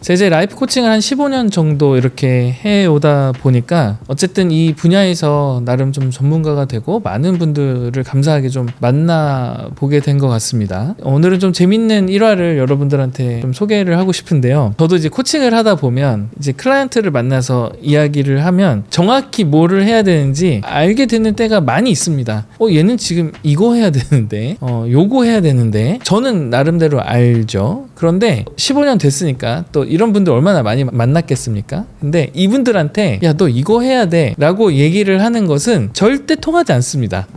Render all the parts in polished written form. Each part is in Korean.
제가 이제 라이프 코칭을 한 15년 정도 이렇게 해오다 보니까 어쨌든 이 분야에서 나름 좀 전문가가 되고 많은 분들을 감사하게 좀 만나보게 된 것 같습니다. 오늘은 좀 재밌는 일화를 여러분들한테 좀 소개를 하고 싶은데요. 저도 이제 코칭을 하다 보면 이제 클라이언트를 만나서 이야기를 하면 정확히 뭐를 해야 되는지 알게 되는 때가 많이 있습니다. 얘는 지금 이거 해야 되는데 요거 해야 되는데 저는 나름대로 알죠. 그런데 15년 됐으니까 또 이런 분들 얼마나 많이 만났겠습니까? 근데 이분들한테 야, 너 이거 해야 돼 라고 얘기를 하는 것은 절대 통하지 않습니다.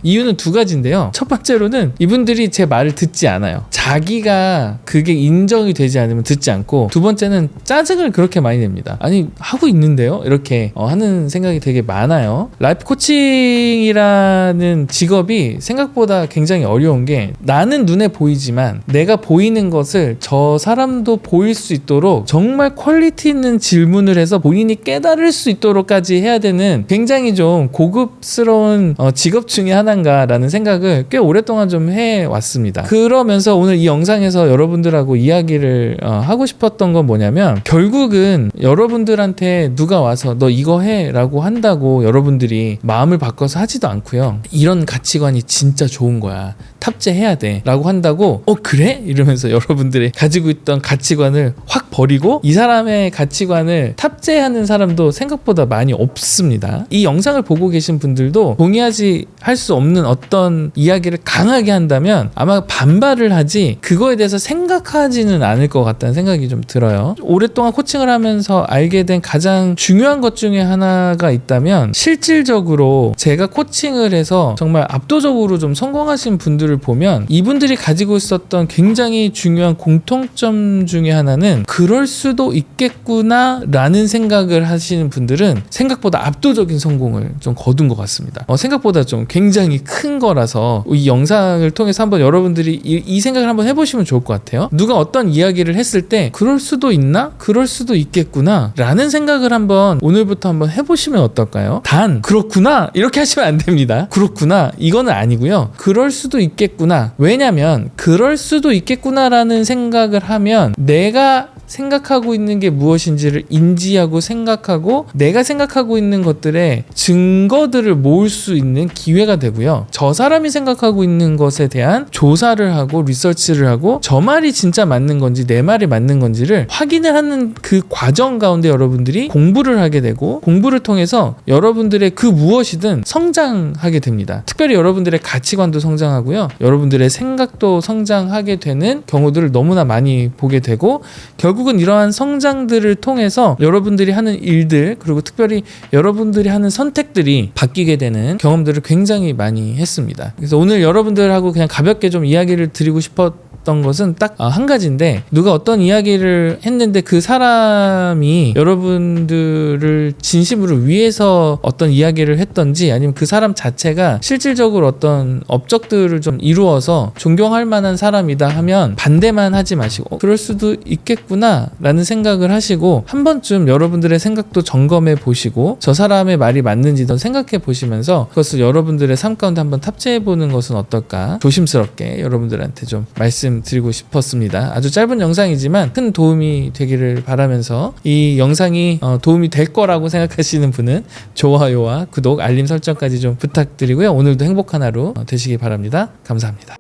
이유는 두 가지인데요. 첫 번째로는 이분들이 제 말을 듣지 않아요. 자기가 그게 인정이 되지 않으면 듣지 않고, 두 번째는 짜증을 그렇게 많이 냅니다. 아니 하고 있는데요? 이렇게 하는 생각이 되게 많아요. 라이프 코칭이라는 직업이 생각보다 굉장히 어려운 게, 나는 눈에 보이지만 내가 보이는 것을 저 사람도 보일 수 있도록 정말 퀄리티 있는 질문을 해서 본인이 깨달을 수 있도록까지 해야 되는 굉장히 좀 고급스러운 직업 중에 하나인가라는 생각을 꽤 오랫동안 좀 해왔습니다. 그러면서 오늘 이 영상에서 여러분들하고 이야기를 하고 싶었던 건 뭐냐면, 결국은 여러분들한테 누가 와서 너 이거 해 라고 한다고 여러분들이 마음을 바꿔서 하지도 않고요. 이런 가치관이 진짜 좋은 거야, 탑재해야 돼 라고 한다고 그래? 이러면서 여러분들이 가지고 있던 가치관을 확 버리고 이 사람의 가치관을 탑재하는 사람도 생각보다 많이 없습니다. 이 영상을 보고 계신 분들도 동의하지 할 수 없는 어떤 이야기를 강하게 한다면 아마 반발을 하지 그거에 대해서 생각하지는 않을 것 같다는 생각이 좀 들어요. 오랫동안 코칭을 하면서 알게 된 가장 중요한 것 중에 하나가 있다면, 실질적으로 제가 코칭을 해서 정말 압도적으로 좀 성공하신 분들을 보면 이분들이 가지고 있었던 굉장히 중요한 공통점 중에 하나는 그럴 수도 있겠구나 라는 생각을 하시는 분들은 생각보다 압도적인 성공을 좀 거둔 것 같습니다. 생각보다 좀 굉장히 큰 거라서 이 영상을 통해서 한번 여러분들이 이 생각을 한번 해보시면 좋을 것 같아요. 누가 어떤 이야기를 했을 때 그럴 수도 있나? 그럴 수도 있겠구나 라는 생각을 한번 오늘부터 한번 해보시면 어떨까요? 단 그렇구나 이렇게 하시면 안 됩니다. 그렇구나 이거는 아니고요. 그럴 수도 있겠구나. 왜냐면 그럴 수도 있겠구나라는 생각을 하면 내가 생각하고 있는 게 무엇인지를 인지하고 생각하고 내가 생각하고 있는 것들의 증거들을 모을 수 있는 기회가 되고요. 저 사람이 생각하고 있는 것에 대한 조사를 하고 리서치를 하고 저 말이 진짜 맞는 건지 내 말이 맞는 건지를 확인을 하는 그 과정 가운데 여러분들이 공부를 하게 되고, 공부를 통해서 여러분들의 그 무엇이든 성장하게 됩니다. 특별히 여러분들의 가치관도 성장하고요. 여러분들의 생각도 성장하게 되는 경우들을 너무나 많이 보게 되고, 결국은 이러한 성장들을 통해서 여러분들이 하는 일들, 그리고 특별히 여러분들이 하는 선택들이 바뀌게 되는 경험들을 굉장히 많이 했습니다. 그래서 오늘 여러분들하고 그냥 가볍게 좀 이야기를 드리고 싶었던 것은 딱 한 가지인데, 누가 어떤 이야기를 했는데 그 사람이 여러분들을 진심으로 위해서 어떤 이야기를 했던지, 아니면 그 사람 자체가 실질적으로 어떤 업적들을 좀 이루어서 존경할 만한 사람이다 하면 반대만 하지 마시고 그럴 수도 있겠구나 라는 생각을 하시고, 한 번쯤 여러분들의 생각도 점검해 보시고 저 사람의 말이 맞는지도 생각해 보시면서 그것을 여러분들의 삶 가운데 한번 탑재해 보는 것은 어떨까, 조심스럽게 여러분들한테 좀 말씀드리고 싶었습니다. 아주 짧은 영상이지만 큰 도움이 되기를 바라면서, 이 영상이 도움이 될 거라고 생각하시는 분은 좋아요와 구독, 알림 설정까지 좀 부탁드리고요. 오늘도 행복한 하루 되시기 바랍니다. 감사합니다.